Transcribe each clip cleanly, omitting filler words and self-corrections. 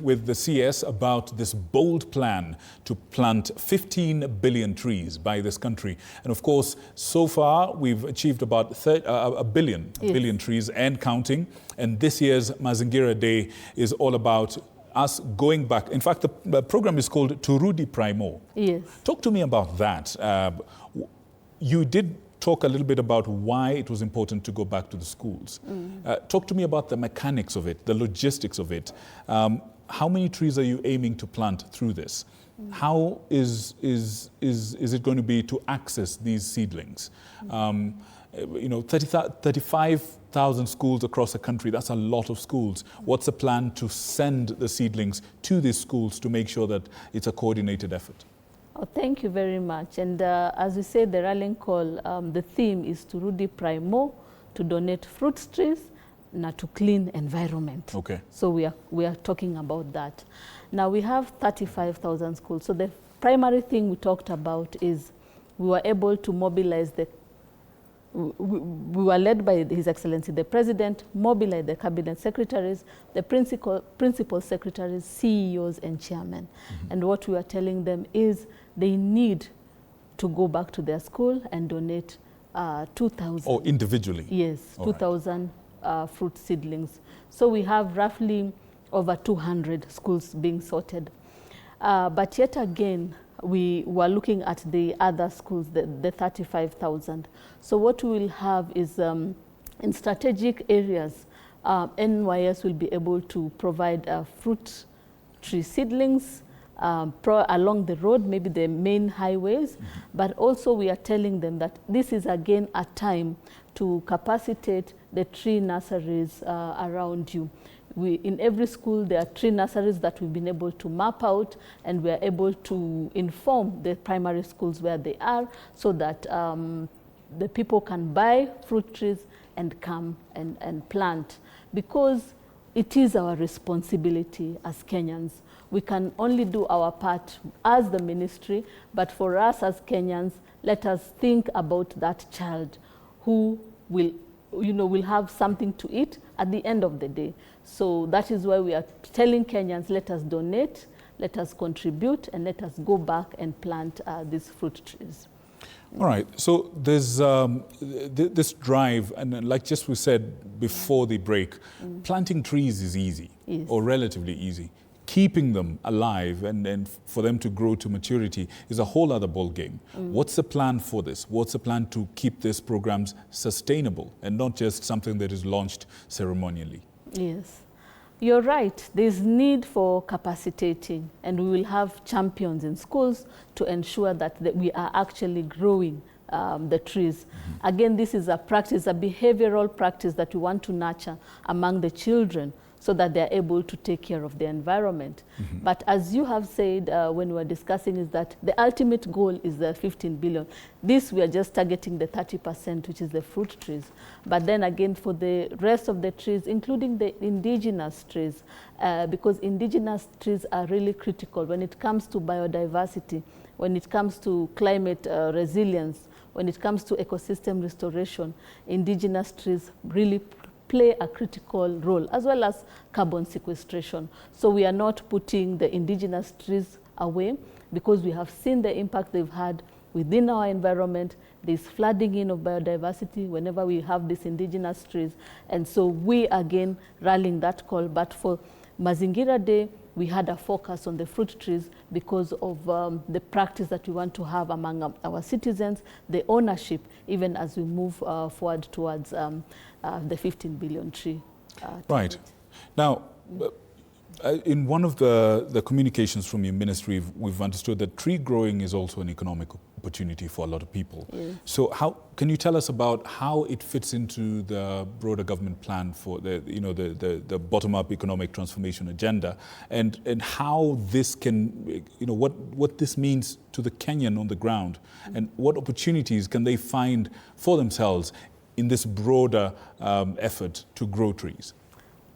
with the CS about this bold plan to plant 15 billion trees by this country. And of course, so far, we've achieved about a billion trees and counting. And this year's Mazingira Day is all about us going back. In fact, the program is called Turudi Primo. Yes. Talk to me about that. You did talk a little bit about why it was important to go back to the schools. Talk to me about the mechanics of it, the logistics of it. How many trees are you aiming to plant through this? How is it going to be to access these seedlings? 35,000 schools across the country, that's a lot of schools. What's the plan to send the seedlings to these schools to make sure that it's a coordinated effort? Oh, thank you very much. And as we said, the rallying call, the theme is to Turudi Primo, to donate fruit trees, and to clean environment. Okay. So we are talking about that. Now we have 35,000 schools. So the primary thing we talked about is we were able to mobilize we were led by His Excellency the President, mobilize the cabinet secretaries, the principal secretaries, CEOs and chairmen. And what we are telling them is they need to go back to their school and donate 2,000. Oh, individually? Yes, 2,000 fruit seedlings. So we have roughly over 200 schools being sorted. But yet again, we were looking at the other schools, the 35,000. So what we will have is in strategic areas, NYS will be able to provide fruit tree seedlings along the road, maybe the main highways. But also we are telling them that this is again a time to capacitate the tree nurseries around you. In every school, there are tree nurseries that we've been able to map out, and we are able to inform the primary schools where they are so that the people can buy fruit trees and come and plant. Because it is our responsibility as Kenyans. We can only do our part as the ministry, but for us as Kenyans, let us think about that child who will have something to eat at the end of the day. So that is why we are telling Kenyans, let us donate, let us contribute, and let us go back and plant these fruit trees. All right, so there's this drive, and like just we said before the break, planting trees is easy, yes, or relatively easy. Keeping them alive and for them to grow to maturity is a whole other ball game. What's the plan for this? What's the plan to keep these programs sustainable and not just something that is launched ceremonially? Yes, you're right. There's need for capacitating, and we will have champions in schools to ensure that we are actually growing the trees. Again, this is a practice, a behavioral practice that we want to nurture among the children, so that they're able to take care of the environment. But as you have said when we were discussing, is that the ultimate goal is the 15 billion. This, we are just targeting the 30%, which is the fruit trees. But then again, for the rest of the trees, including the indigenous trees, because indigenous trees are really critical when it comes to biodiversity, when it comes to climate resilience, when it comes to ecosystem restoration. Indigenous trees really play a critical role, as well as carbon sequestration. So we are not putting the indigenous trees away, because we have seen the impact they've had within our environment. There's flooding in of biodiversity whenever we have these indigenous trees. And so we again rallying that call. But for Mazingira Day, we had a focus on the fruit trees because of the practice that we want to have among our citizens, the ownership, even as we move forward towards the 15 billion tree target. Right. Now, in one of the communications from your ministry, we've understood that tree growing is also an economic opportunity for a lot of people. Yes. So how can you tell us about how it fits into the broader government plan for the bottom-up economic transformation agenda, and how this can, what this means to the Kenyan on the ground, and what opportunities can they find for themselves in this broader effort to grow trees?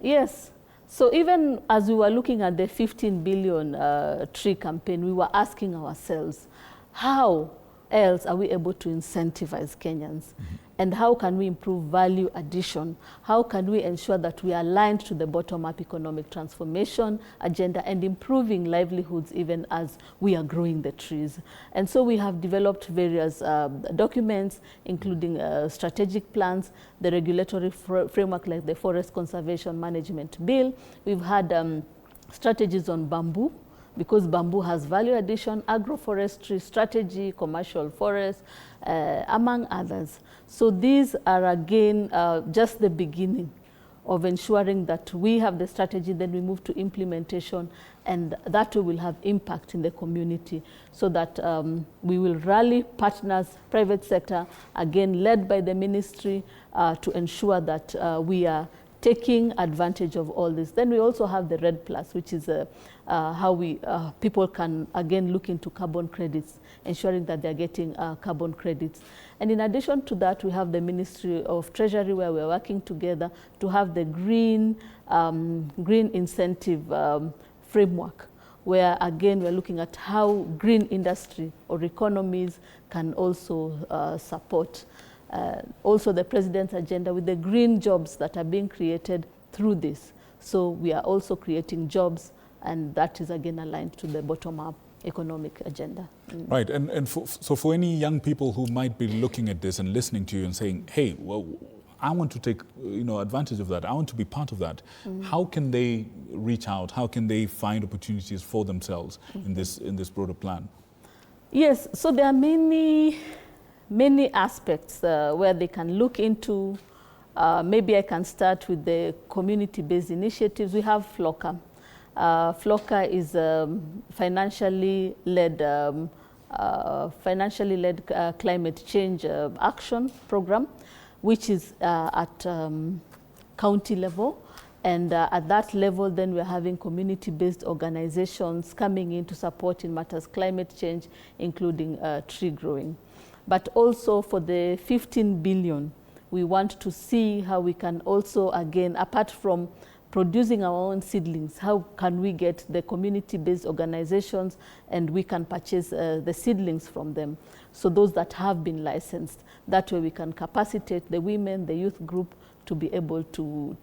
Yes. So even as we were looking at the 15 billion tree campaign, we were asking ourselves, how else are we able to incentivize Kenyans? and how can we improve value addition? How can we ensure that we are aligned to the bottom-up economic transformation agenda and improving livelihoods even as we are growing the trees? And so we have developed various documents, including strategic plans, the regulatory framework like the Forest Conservation Management Bill. We've had strategies on bamboo, because bamboo has value addition, agroforestry strategy, commercial forest, among others. So these are again just the beginning of ensuring that we have the strategy, then we move to implementation, and that will have impact in the community, so that we will rally partners, private sector, again led by the ministry, to ensure that we are taking advantage of all this. Then we also have the RED Plus, which is how we people can again look into carbon credits, ensuring that they're getting carbon credits. And in addition to that, we have the Ministry of Treasury, where we're working together to have the green incentive framework, where again we're looking at how green industry or economies can also support also the President's agenda with the green jobs that are being created through this. So we are also creating jobs, and that is again aligned to the bottom-up economic agenda. Right, and so for any young people who might be looking at this and listening to you and saying, hey, well, I want to take advantage of that, I want to be part of that, how can they reach out? How can they find opportunities for themselves in this broader plan? Yes, so there are many aspects where they can look into. Maybe I can start with the community-based initiatives. We have FLOCA. FLOCA is a financially led climate change action program, which is at county level. And at that level, then we're having community-based organizations coming in to support in matters climate change, including tree growing. But also for the 15 billion, we want to see how we can also, again, apart from producing our own seedlings, how can we get the community-based organizations and we can purchase the seedlings from them. So those that have been licensed, that way we can capacitate the women, the youth group to be able to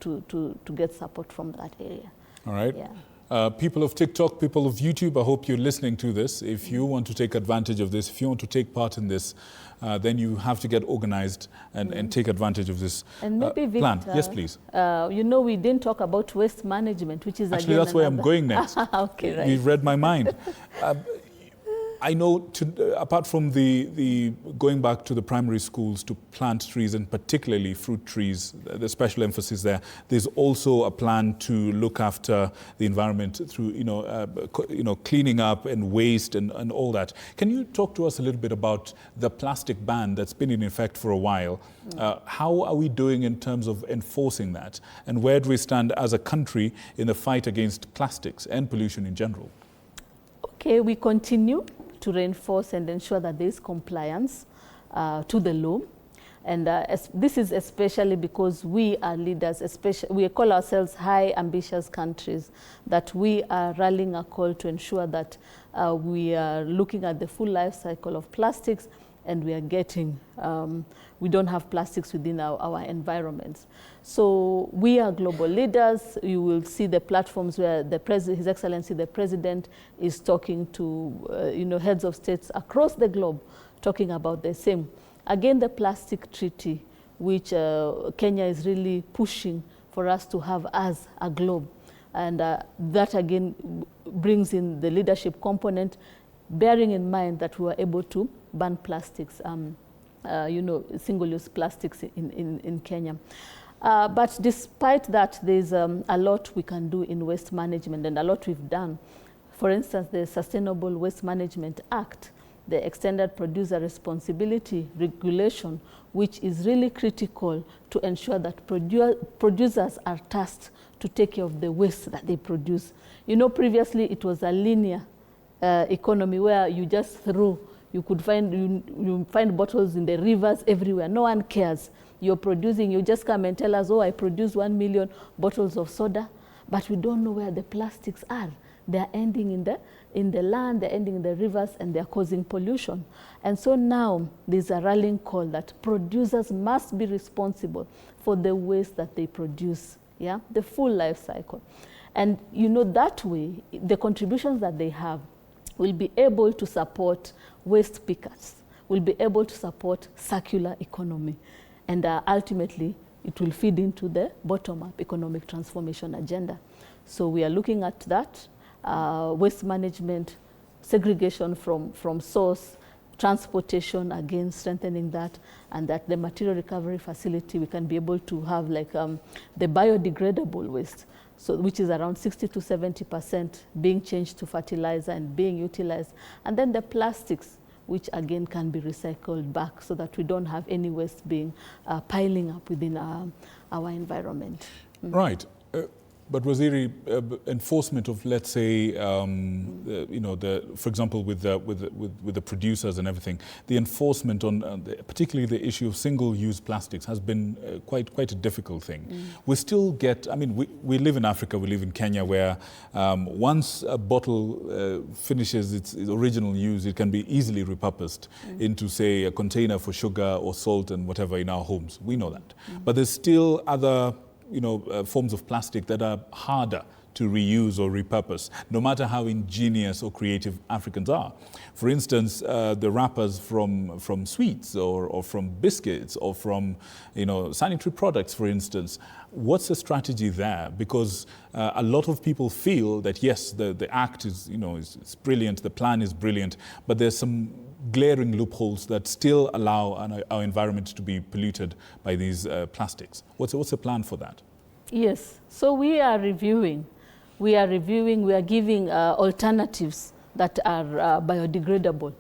get support from that area. All right. Yeah. People of TikTok, people of YouTube, I hope you're listening to this. If you want to take advantage of this, if you want to take part in this, then you have to get organized and take advantage of this and maybe plan. Yes, please. We didn't talk about waste management, which is actually again that's where I'm going next. Okay, right. You've read my mind. I know, apart from the going back to the primary schools to plant trees, and particularly fruit trees, the special emphasis there, there's also a plan to look after the environment through, cleaning up and waste and all that. Can you talk to us a little bit about the plastic ban that's been in effect for a while? How are we doing in terms of enforcing that? And where do we stand as a country in the fight against plastics and pollution in general? Okay, we continue to reinforce and ensure that there is compliance to the law. And this is especially because we are leaders, we call ourselves high ambitious countries, that we are rallying a call to ensure that we are looking at the full life cycle of plastics, and we are getting, we don't have plastics within our environments. So we are global leaders. You will see the platforms where His Excellency the President is talking to heads of states across the globe, talking about the same. Again, the plastic treaty, which Kenya is really pushing for us to have as a globe. And that again brings in the leadership component, bearing in mind that we were able to ban plastics, single-use plastics in Kenya. But despite that, there's a lot we can do in waste management, and a lot we've done. For instance, the Sustainable Waste Management Act, the Extended Producer Responsibility Regulation, which is really critical to ensure that producers are tasked to take care of the waste that they produce. Previously it was a linear economy where you just threw. You could find bottles in the rivers everywhere. No one cares. You're producing, you just come and tell us, oh, I produce 1 million bottles of soda, but we don't know where the plastics are. they're ending in the land, they're ending in the rivers, and they're causing pollution. And so now there's a rallying call that producers must be responsible for the waste that they produce, yeah, the full life cycle. And you know, that way, the contributions that they have will be able to support waste pickers, will be able to support circular economy, and ultimately it will feed into the bottom-up economic transformation agenda. So we are looking at that, waste management, segregation from source, transportation, again strengthening that, and that the material recovery facility, we can be able to have like the biodegradable waste, so which is around 60 to 70% being changed to fertilizer and being utilized, and then the plastics, which again can be recycled back, so that we don't have any waste being piling up within our environment. Right. But Waziri, enforcement of, let's say, you know, for example, with the producers and everything, the enforcement on particularly the issue of single-use plastics has been quite a difficult thing. We still get, I mean, we live in Africa, we live in Kenya, where once a bottle finishes its original use, it can be easily repurposed into, say, a container for sugar or salt and whatever in our homes. We know that. But there's still other forms of plastic that are harder to reuse or repurpose, no matter how ingenious or creative Africans are. For instance, the wrappers from sweets or from biscuits or from sanitary products, for instance. What's the strategy there? Because a lot of people feel that yes, the act is is brilliant, the plan is brilliant, but there's some glaring loopholes that still allow our environment to be polluted by these plastics. What's the plan for that? Yes, so we are reviewing. We are giving alternatives that are biodegradable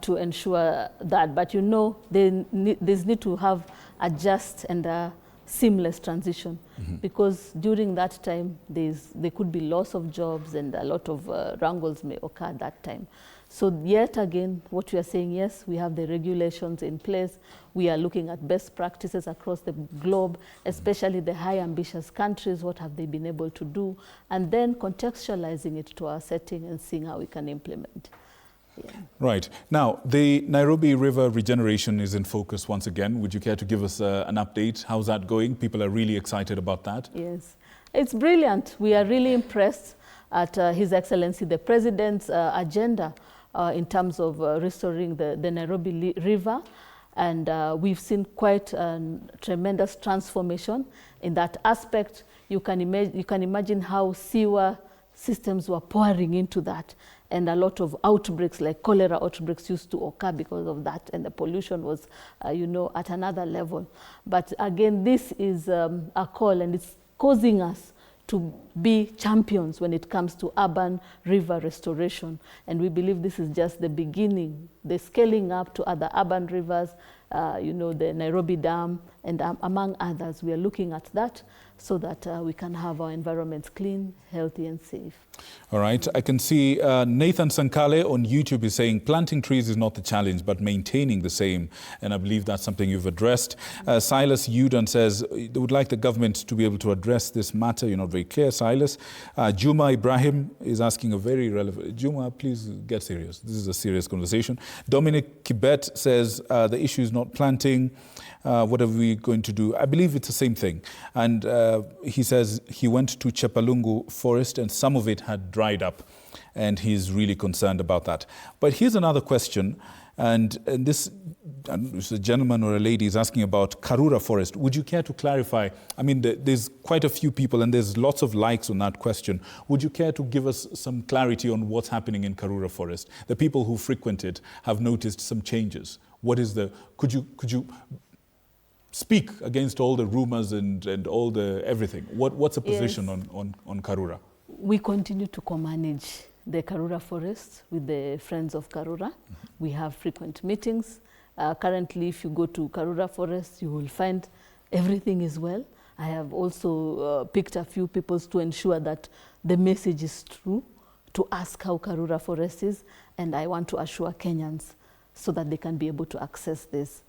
to ensure that. But there's need to have a just and a seamless transition, because during that time there could be loss of jobs and a lot of wrangles may occur at that time. So yet again, what we are saying, yes, we have the regulations in place. We are looking at best practices across the globe, especially the high ambitious countries, what have they been able to do, and then contextualizing it to our setting and seeing how we can implement. Yeah. Right. Now, the Nairobi River regeneration is in focus once again. Would you care to give us an update? How's that going? People are really excited about that. Yes, it's brilliant. We are really impressed at His Excellency the President's agenda in terms of restoring the Nairobi River. And we've seen quite a tremendous transformation in that aspect. You can imagine how sewer systems were pouring into that, and a lot of outbreaks, like cholera outbreaks, used to occur because of that, and the pollution was, at another level. But again, this is a call, and it's causing us to be champions when it comes to urban river restoration. And we believe this is just the beginning, the scaling up to other urban rivers, the Nairobi Dam, and among others. We are looking at that so that we can have our environments clean, healthy, and safe. All right. I can see Nathan Sankale on YouTube is saying planting trees is not the challenge, but maintaining the same. And I believe that's something you've addressed. Silas Udan says they would like the government to be able to address this matter. You're not very clear, Silas. Juma Ibrahim is asking a very relevant... Juma, please get serious. This is a serious conversation. Dominic Kibet says the issue is not planting. What are we going to do? I believe it's the same thing. And he says he went to Chepalungu Forest and some of it had dried up, and he's really concerned about that. But here's another question, and this a gentleman or a lady is asking about Karura Forest. Would you care to clarify? I mean, there's quite a few people and there's lots of likes on that question. Would you care to give us some clarity on what's happening in Karura Forest? The people who frequent it have noticed some changes. What is the... Could you speak against all the rumors and all the everything? What's the position on Karura? We continue to co-manage the Karura Forest with the Friends of Karura. We have frequent meetings. Currently, if you go to Karura Forest, you will find everything is well. I have also picked a few people to ensure that the message is true, to ask how Karura Forest is, and I want to assure Kenyans so that they can be able to access this.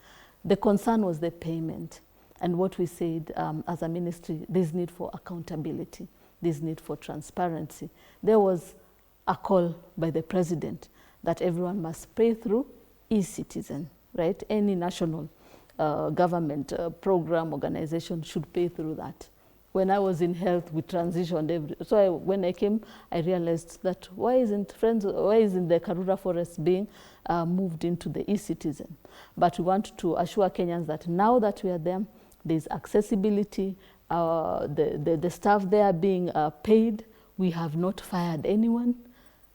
The concern was the payment, and what we said as a ministry, there's need for accountability. this need for transparency. There was a call by the president that everyone must pay through eCitizen, right? Any national government program organization should pay through that. When I was in health, we transitioned when I came, I realized that why isn't the Karura Forest being moved into the eCitizen? But we want to assure Kenyans that now that we are there, there's accessibility, the staff there are being paid, we have not fired anyone,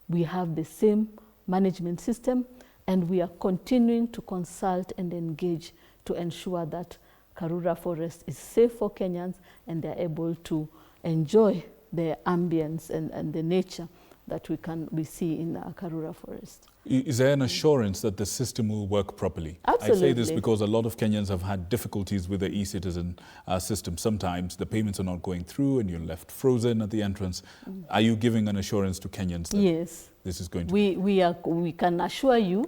we have the same management system, and we are continuing to consult and engage to ensure that Karura Forest is safe for Kenyans and they're able to enjoy the ambience and the nature that we see in Karura Forest. Is there an assurance that the system will work properly? Absolutely. I say this because a lot of Kenyans have had difficulties with the eCitizen system. Sometimes the payments are not going through and you're left frozen at the entrance. Are you giving an assurance to Kenyans that yes, this is going to we can assure you,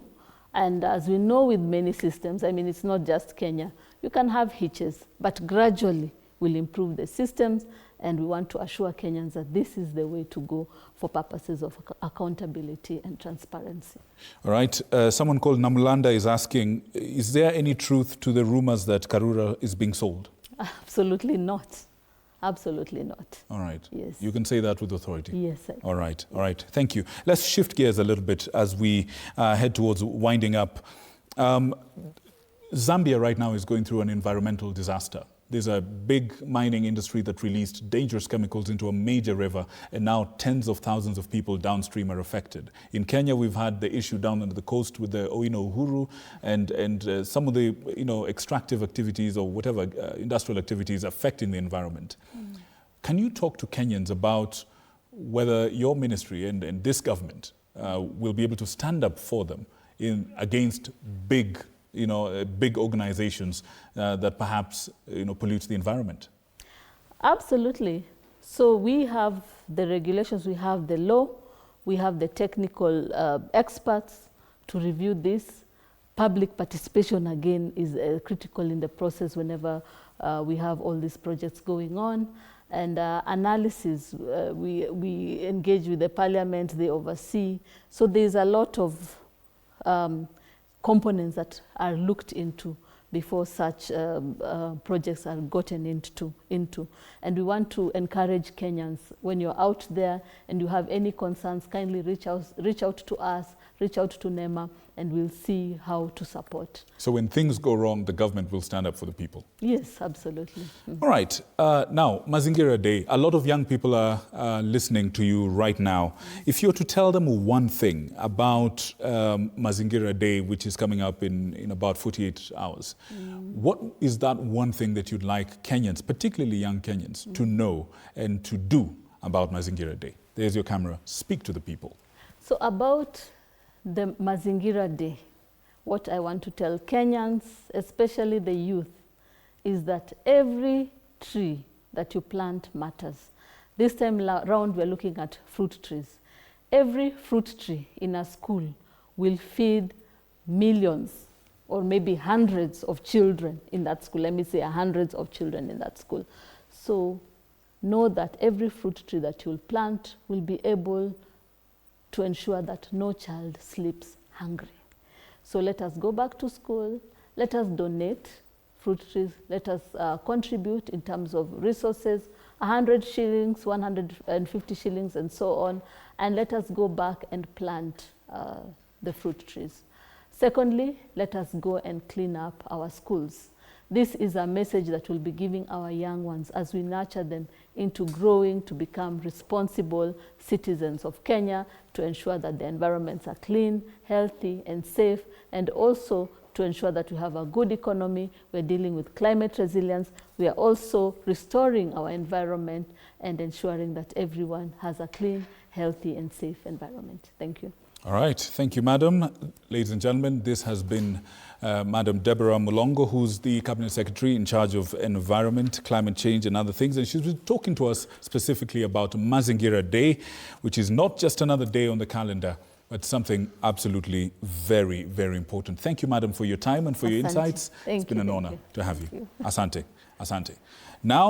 and as we know with many systems, I mean, it's not just Kenya, you can have hitches, but gradually we'll improve the systems, and we want to assure Kenyans that this is the way to go for purposes of accountability and transparency. All right. Someone called Namulanda is asking, is there any truth to the rumors that Karura is being sold? Absolutely not. Absolutely not. All right. Yes. You can say that with authority. Yes. I can. All right. All right. Thank you. Let's shift gears a little bit as we head towards winding up. Zambia right now is going through an environmental disaster. There's a big mining industry that released dangerous chemicals into a major river, and now tens of thousands of people downstream are affected. In Kenya, we've had the issue down on the coast with the Owino Uhuru and some of the extractive activities or whatever industrial activities affecting the environment. Can you talk to Kenyans about whether your ministry and this government will be able to stand up for them against big organizations that perhaps pollute the environment? Absolutely. So we have the regulations, we have the law, we have the technical experts to review this. Public participation, again, is critical in the process whenever we have all these projects going on. And analysis, we engage with the parliament, they oversee. So there's a lot of components that are looked into before such projects are gotten into. And we want to encourage Kenyans, when you're out there and you have any concerns, kindly reach out to us, reach out to NEMA, and we'll see how to support. So when things go wrong, the government will stand up for the people? Yes, absolutely. All right. Now, Mazingira Day, a lot of young people are listening to you right now. If you were to tell them one thing about Mazingira Day, which is coming up in about 48 hours, what is that one thing that you'd like Kenyans, particularly young Kenyans, to know and to do about Mazingira Day? There's your camera. Speak to the people. So about the Mazingira Day, what I want to tell Kenyans, especially the youth, is that every tree that you plant matters. This time around, we're looking at fruit trees. Every fruit tree in a school will feed millions or maybe hundreds of children in that school. Let me say hundreds of children in that school. So know that every fruit tree that you'll plant will be able to ensure that no child sleeps hungry. So let us go back to school, let us donate fruit trees, let us contribute in terms of resources, 100 shillings, 150 shillings, and so on, and let us go back and plant the fruit trees. Secondly, let us go and clean up our schools. This is a message that we'll be giving our young ones as we nurture them into growing to become responsible citizens of Kenya, to ensure that the environments are clean, healthy, and safe, and also to ensure that we have a good economy. We're dealing with climate resilience. We are also restoring our environment and ensuring that everyone has a clean, healthy, and safe environment. Thank you. All right. Thank you, Madam. Ladies and gentlemen, this has been Madam Deborah Mulongo, who's the Cabinet Secretary in charge of environment, climate change, and other things. And she's been talking to us specifically about Mazingira Day, which is not just another day on the calendar, but something absolutely very, very important. Thank you, Madam, for your time and for your insights. It's been an honor to have you. Asante. Asante. Now,